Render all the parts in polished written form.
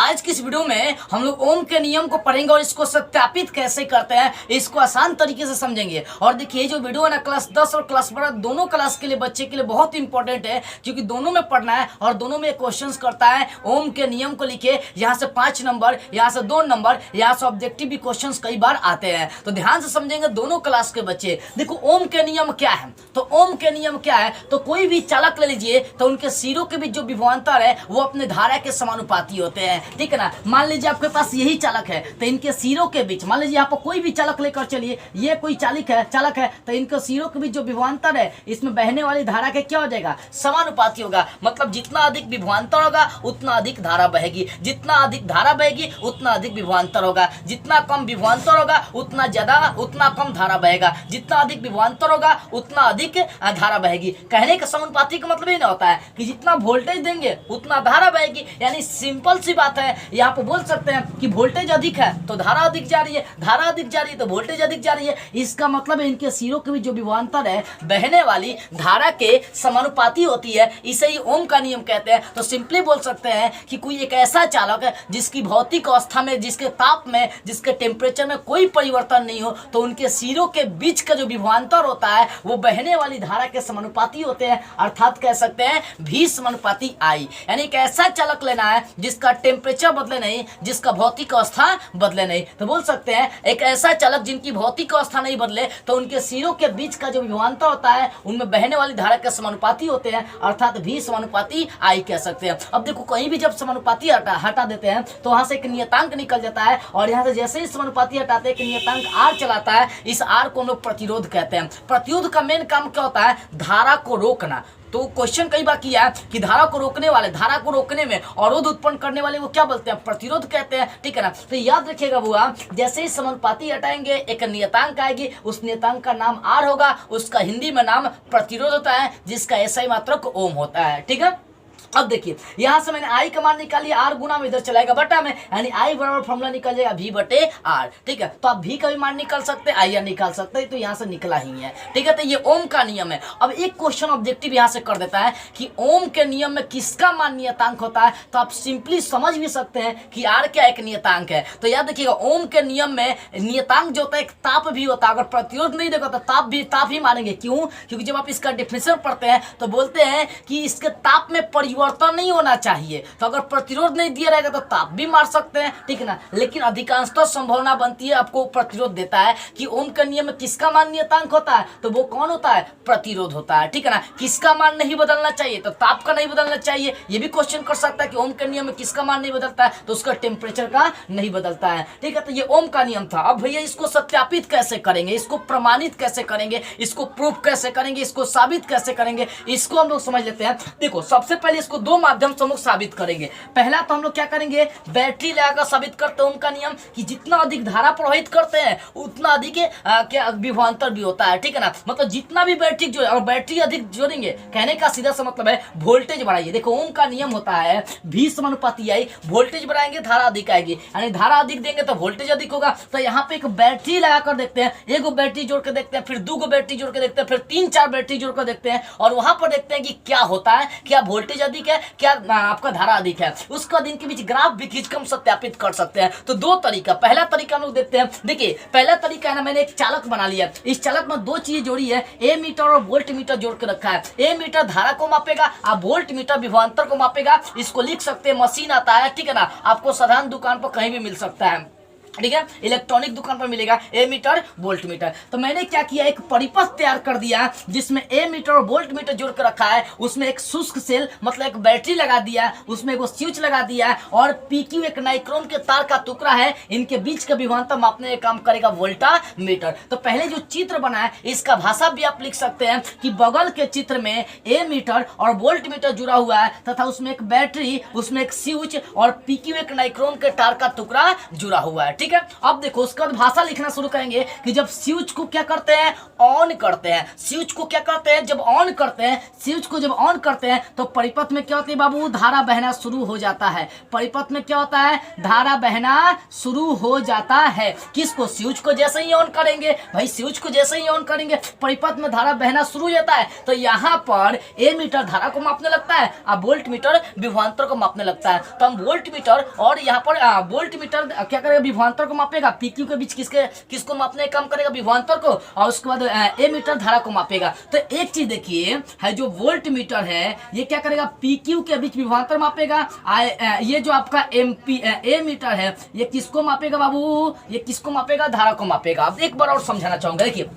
आज की इस वीडियो में हम लोग ओम के नियम को पढ़ेंगे और इसको सत्यापित कैसे करते हैं इसको आसान तरीके से समझेंगे। और देखिए जो वीडियो है ना क्लास 10 और क्लास 12 दोनों क्लास के लिए बच्चे के लिए बहुत इंपॉर्टेंट है, क्योंकि दोनों में पढ़ना है और दोनों में क्वेश्चंस करता है। ओम के नियम को लिखे, यहाँ से 5 नंबर, यहाँ से 2 नंबर, यहाँ से ऑब्जेक्टिव भी क्वेश्चन कई बार आते हैं, तो ध्यान से समझेंगे दोनों क्लास के बच्चे। देखो ओम के नियम क्या है, तो ओम के नियम क्या है, तो कोई भी चालक ले लीजिए तो उनके सिरों के बीच जो विभवांतर है वो अपने धारा के समानुपाती होते हैं, ठीक है ना। मान लीजिए आपके पास यही चालक है तो इनके सिरों के बीच, मान लीजिए यहाँ पर कोई भी चालक लेकर चलिए, ये कोई चालक है तो इनके सिरों के बीच जो विभवांतर है इसमें बहने वाली धारा के क्या हो जाएगा, समानुपाती होगा। मतलब जितना अधिक विभवांतर होगा उतना अधिक धारा बहेगी, जितना अधिक धारा बहेगी उतना अधिक विभवांतर होगा, जितना कम विभवांतर होगा उतना कम धारा बहेगा, जितना अधिक विभवांतर होगा उतना अधिक धारा बहेगी। कहने का समानुपाती का मतलब ये ना होता है कि जितना वोल्टेज देंगे उतना धारा बहेगी, यानी सिंपल सी बात है। यहाँ पे बोल सकते हैं कि वोल्टेज अधिक है तो धारा अधिक जा रही है, धारा अधिक जा रही है तो वोल्टेज अधिक जा रही है। इसका मतलब है इनके सिरों के बीच जो विभवांतर है बहने वाली धारा के समानुपाती होती है, इसे ही ओम का नियम कहते हैं। तो सिंपली बोल सकते हैं कि कोई एक ऐसा चालक है जिसकी भौतिक अवस्था में, जिसके ताप में, जिसके टेम्परेचर में कोई परिवर्तन नहीं हो, तो उनके सिरों के बीच का जो विभवांतर होता है वो बहने वाली धारा के समानुपाती होते हैं, अर्थात कह सकते हैं V समानुपाती I। यानी एक ऐसा चालक लेना है जिसका टेम्परेचर बदले नहीं, जिसका भौतिक अवस्था बदले नहीं। तो बोल सकते हैं एक ऐसा चालक जिनकी भौतिक अवस्था नहीं बदले तो उनके सिरों के बीच का जो विभवांतर होता है उनमें बहने वाली धारा के समानुपाती होते हैं, अर्थात V समानुपाती I कह सकते हैं। अब देखो कहीं भी जब समानुपाती हटा देते हैं तो वहां से एक नियतांक निकल जाता है, और यहाँ से जैसे ही समानुपाती हटाते हैं एक नियतांक R चलाता है, इस R को हम लोग प्रतिरोध कहते हैं। प्रतिरोध का मेन काम क्या होता है, धारा को रोकना। तो क्वेश्चन कई बार किया है कि धारा को रोकने में अवरोध उत्पन्न करने वाले वो क्या बोलते हैं, प्रतिरोध कहते हैं, ठीक है ना। तो याद रखिएगा बुआ, जैसे ही समानुपाती हटाएंगे एक नियतांक आएगी, उस नियतांक का नाम R होगा, उसका हिंदी में नाम प्रतिरोध होता है, जिसका SI मात्रक ओम होता है, ठीक है। अब देखिए यहां से मैंने I का मान निकाली, R गुना में इधर चलाएगा बटा में, यानी I बराबर फॉर्मूला निकल जाएगा V बटे R, ठीक है। तो आप V का भी मान निकाल सकते हैं, IR निकाल सकते हैं, तो यहां से निकला ही है, ठीक है। तो ये ओम का नियम है। अब एक क्वेश्चन ऑब्जेक्टिव यहां से कर देता है कि ओम के नियम में किसका मान नियतांक होता है, तो आप सिंपली समझ भी सकते हैं कि R क्या एक नियतांक है। तो याद रखिएगा ओम के नियम में नियतांक जो होता है एक ताप भी होता है, अगर प्रतिरोध नहीं देगा तो ताप ही मानेंगे। क्यों? क्योंकि जब आप इसका डेफिनेशन पढ़ते हैं तो बोलते हैं कि इसके ताप में परिवर्तन नहीं होना चाहिए, तो अगर प्रतिरोध नहीं दिया रहेगा तो ताप भी मार सकते हैं, ठीक है ना। लेकिन अधिकांशतः संभावना बनती है आपको प्रतिरोध देता है कि ओम के नियम में किसका मान नियतांक होता है, तो वो कौन होता है, प्रतिरोध होता है, ठीक है ना। किसका मान नहीं बदलना चाहिए, तो ताप का नहीं बदलना चाहिए। ये भी क्वेश्चन कर सकता है कि ओम के नियम में किसका मान नहीं बदलता है, तो उसका टेम्परेचर का नहीं बदलता है, ठीक है। तो ये ओम का नियम था। अब भैया इसको सत्यापित कैसे करेंगे, इसको प्रमाणित कैसे करेंगे, इसको प्रूफ कैसे करेंगे, इसको साबित कैसे करेंगे, इसको हम लोग समझ लेते हैं। देखो सबसे पहले इसको दो माध्यम से हम लोग साबित करेंगे। पहला तो हम लोग क्या करेंगे, बैटरी लगाकर साबित करते हैं ओम का नियम कि जितना अधिक धारा प्रवाहित करते हैं उतना अधिक क्या विभवांतर भी होता है, ठीक है ना। मतलब जितना भी बैटरी जो और बैटरी अधिक जोड़ेंगे, कहने का सीधा सा मतलब है वोल्टेज बढ़ाइए। देखो ओम का नियम होता है V समानुपाती I, वोल्टेज बढ़ाएंगे धारा अधिक आएगी, यानी धारा अधिक देंगे तो वोल्टेज अधिक होगा। तो यहाँ पे एक बैटरी लगाकर देखते हैं, एक बैटरी जोड़ के देखते हैं, फिर 2 बैटरी जोड़ के देखते हैं, फिर 3-4 बैटरी जोड़ कर देखते हैं, और वहां पर देखते हैं कि क्या होता है, क्या वोल्टेज अधिक है, क्या आपका धारा अधिक है। उसका दिन के बीच ग्राफ भी खींच कर सत्यापित कर सकते हैं। तो दो तरीका, पहला तरीका हम लोग देखते हैं। देखिए पहला तरीका है ना, मैंने एक चालक बना लिया, इस चालक में 2 चीजें जोड़ी है, ए मीटर और वोल्ट मीटर जोड़ के रखा है। ए मीटर धारा को मापेगा और वोल्ट मीटर विभवांतर को मापेगा। इसको लिख सकते हैं, मशीन आता है, ठीक है ना, आपको साधारण दुकान पर कहीं भी मिल सकता है, ठीक है, इलेक्ट्रॉनिक दुकान पर मिलेगा ए मीटर वोल्ट मीटर। तो मैंने क्या किया, एक परिपथ तैयार कर दिया जिसमें ए मीटर और वोल्ट मीटर जोड़ कर रखा है, उसमें एक शुष्क सेल मतलब एक बैटरी लगा दिया, उसमें एक स्विच लगा दिया, और PQ एक नाइक्रोम के तार का टुकड़ा है, इनके बीच का विभवांतर मापने का काम करेगा वोल्टा मीटर। तो पहले जो चित्र बना है इसका भाषा भी आप लिख सकते हैं कि बगल के चित्र में ए मीटर और वोल्ट मीटर जुड़ा हुआ है, तथा उसमें एक बैटरी, उसमें एक स्विच और PQ एक नाइक्रोम के तार का टुकड़ा जुड़ा हुआ है, ठीक है। अब देखो उसके बाद भाषा लिखना शुरू करेंगे कि जब स्विच को क्या करते हैं, ऑन करते हैं। स्विच को क्या करते हैं, जब ऑन करते हैं, स्विच को जब ऑन करते हैं तो परिपथ में क्या होती है बाबू, धारा बहना शुरू हो जाता है। परिपथ में क्या होता है, धारा बहना शुरू हो जाता है। किसको, स्विच को जैसे ही ऑन करेंगे भाई, स्विच को जैसे ही ऑन करेंगे परिपथ में धारा बहना शुरू हो जाता है। तो यहाँ पर ए मीटर धारा को मापने लगता है और वोल्ट मीटर विभवांतर को मापने लगता है। तो हम वोल्ट मीटर और यहाँ पर वोल्ट मीटर क्या करेगा, विभवांतर को मापेगा। पीक्यू के बीच किसको मापने का काम करेगा, विभवांतर को, और उसके बाद ए मीटर धारा को मापेगा। तो एक चीज देखिए है, जो वोल्ट मीटर है ये क्या करेगा, पीक्यू के बीच विभवांतर मापेगा। ये जो आपका ए मीटर है ये किसको मापेगा बाबू, ये किसको मापेगा, धारा को मापेगा। अब एक बार और समझाना चाहूंगा। देखिए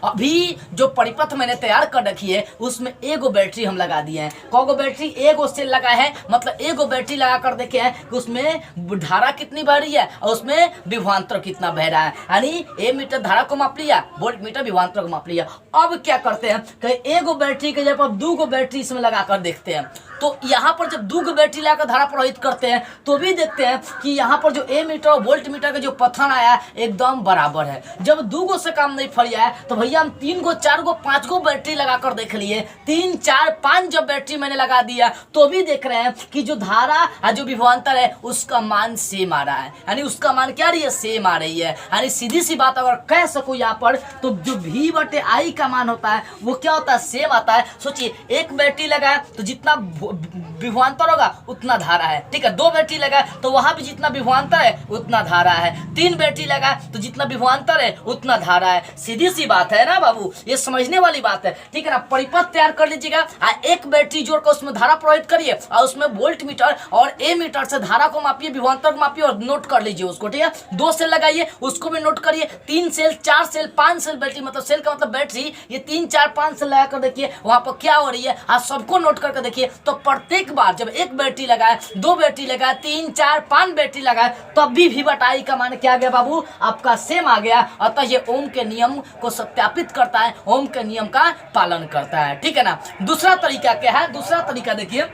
अभी जो परिपथ मैंने तैयार कर रखी है उसमें एगो बैटरी हम लगा दिए हैं। कौगो बैटरी, एगो सेल लगा है, मतलब एगो बैटरी लगा कर देखे हैं कि उसमें धारा कितनी बह रही है और उसमें विभवांतर कितना बह रहा है। यानी ए मीटर धारा को माप लिया, वोल्ट मीटर विभवांतर को माप लिया। अब क्या करते हैं कि एगो बैटरी के जगह पर दूगो बैटरी इसमें लगा कर देखते हैं। तो यहाँ पर जब दूगो बैटरी लगाकर धारा प्रवाहित करते हैं तो भी देखते हैं कि यहाँ पर जो ए मीटर और वोल्ट मीटर का जो पथन आया एकदम बराबर है। जब दूगो से काम नहीं फरिया है तो भैया हम 3 गो 4 गो 5 गो बैटरी लगाकर देख लिए। 3 4 5 जब बैटरी मैंने लगा दिया तो भी देख रहे हैं कि जो धारा और जो विभवांतर है उसका मान सेम आ रहा है। यानी उसका मान क्या रही है, सेम आ रही है। यानी सीधी सी बात अगर कह सको यहाँ पर तो जो V/I का मान होता है वो क्या होता है, सेम आता है। सोचिए एक बैटरी लगा तो जितना विभवांतर होगा उतना धारा है, ठीक है। 2 बैटरी लगा तो वहां भी जितना विभवांतर है उतना धारा है। 3 बैटरी लगा तो जितना विभवांतर है उतना धारा है। सीधी सी बात है ना बाबू, ये समझने वाली बात है, ठीक है ना। परिपथ तैयार कर लीजिएगा, एक बैटरी जोड़कर उसमें धारा प्रवाहित करिए और उसमें वोल्ट मीटर और ए मीटर से धारा को मापिए, विभवांतर को मापिए और नोट कर लीजिए उसको, ठीक है। 2 सेल लगाइए उसको भी नोट करिए। 3 सेल 4 सेल 5 सेल बैटरी, मतलब सेल का मतलब बैटरी, ये 3 4 5 सेल लगा कर देखिए वहां पर क्या हो रही है, आज सबको नोट करके देखिए। तो प्रत्येक बार जब एक बैटरी लगाए, 2 बैटरी लगाए, 3 4 5 बैटरी लगाए तब भी V/I का मान क्या आ गया बाबू, आपका सेम आ गया। अतः ये ओम के नियम को सत्यापित करता है, ओम के नियम का पालन करता है, ठीक है ना। दूसरा तरीका क्या है, दूसरा तरीका देखिए,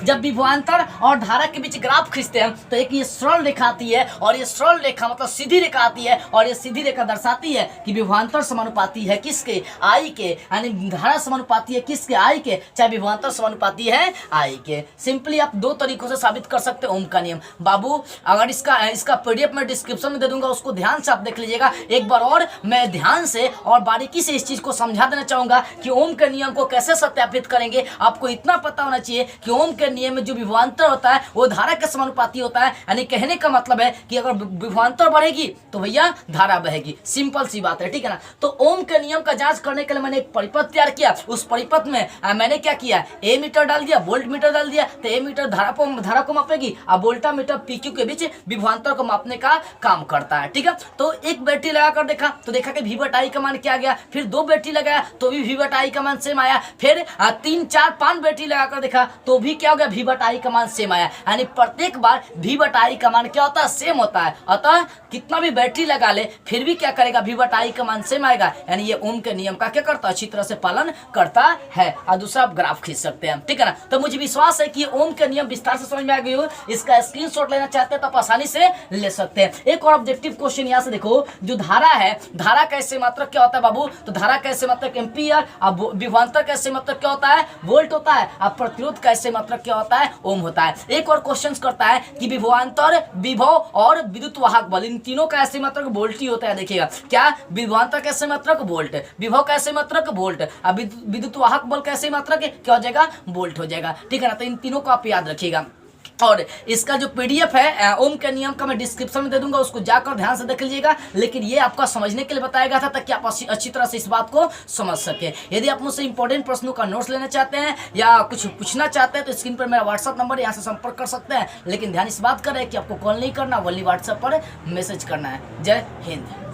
जब विभवांतर और धारा के बीच ग्राफ खींचते हैं तो एक ये सरल रेखा आती है और ये सरल रेखा मतलब सीधी रेखा आती है और ये सीधी रेखा दर्शाती है कि विभवांतर समानुपाती है किसके, I के। यानी धारा समानुपाती है किसके, I के, चाहे विभवांतर समानुपाती है I के। सिंपली आप 2 तरीकों से साबित कर सकते हैं ओम का नियम। बाबू अगर इसका PDF मैं डिस्क्रिप्शन में दे दूंगा, उसको ध्यान से आप देख लीजिएगा एक बार। और मैं ध्यान से और बारीकी से इस चीज को समझा देना चाहूंगा कि ओम के नियम को कैसे सत्यापित करेंगे। आपको इतना पता होना चाहिए कि ओम के नियम में जो विभवांतर होता है वो धारा के समानुपाती होता है। यानी कहने का मतलब है कि अगर विभवांतर बढ़ेगी तो भैया धारा बहेगी, सिंपल सी बात है, ठीक है ना। तो ओम के नियम का जांच करने के लिए मैंने एक परिपथ तैयार किया। उस परिपथ में मैंने क्या किया, ए मीटर डाल दिया, वोल्ट मीटर डाल दिया। तो ए मीटर धारा को मापेगी और वोल्टा मीटर पीक्यू के बीच विभवांतर को मापने का काम करता है, ठीक है। तो एक बैटरी लगा कर देखा तो देखा कि V/I का मान क्या गया। फिर 2 बैटरी लगाया तो भी V/I का मान सेम आया। फिर 3 4 5 बैटरी लगा कर देखा तो भी क्या हो गया, V/I का मान सेम आया। यानी प्रत्येक बार V/I का मान क्या होता है, सेम होता है। अतः कितना भी बैटरी लगा ले फिर भी क्या करेगा, V/I का मान सेम आएगा। यानी ये ओम के नियम का क्या करता है, अच्छी तरह से पालन करता है। और दूसरा आप ग्राफ खींच सकते हैं, ठीक है ना। तो मुझे विश्वास है कि ओम के नियम विस्तार से समझ में आ गई हो। इसका स्क्रीनशॉट लेना चाहते हैं तो आप आसानी से ले सकते हैं। एक और ऑब्जेक्टिव क्वेश्चन यहाँ से देखो, जो धारा है, धारा का ऐसे मात्रक क्या होता है बाबू, तो धारा का ऐसे मात्रक एम्पियर, अब विभवांतर का ऐसे मात्रक क्या होता है, वोल्ट होता है। अब प्रतिरोध का ऐसे मात्रक क्या होता है, ओम होता है। एक और क्वेश्चन करता है कि विभवांतर, विभव और विद्युत वाहक बल, इन तीनों का ऐसे मात्रक वोल्ट ही होता है। देखिएगा क्या, विभवांतर का ऐसे मात्रक वोल्ट, विभव का ऐसे मात्रक वोल्ट, अब विद्युत वाहक बल का ऐसे मात्रक क्या हो जाएगा, वोल्ट हो जाएगा, ठीक है ना। तो इन तीनों को आप याद रखिएगा। और इसका जो PDF है ओम के नियम का मैं डिस्क्रिप्शन में दे दूंगा, उसको जाकर ध्यान से देख लीजिएगा। लेकिन ये आपका समझने के लिए बताया गया था ताकि आप अच्छी तरह से इस बात को समझ सके। यदि आप मुझसे इंपॉर्टेंट प्रश्नों का नोट्स लेना चाहते हैं या कुछ पूछना चाहते हैं तो स्क्रीन पर मेरा WhatsApp नंबर यहाँ से संपर्क कर सकते हैं। लेकिन ध्यान इस बात का रहे कि आपको कॉल नहीं करना, ओनली WhatsApp पर मैसेज करना है। जय हिंद।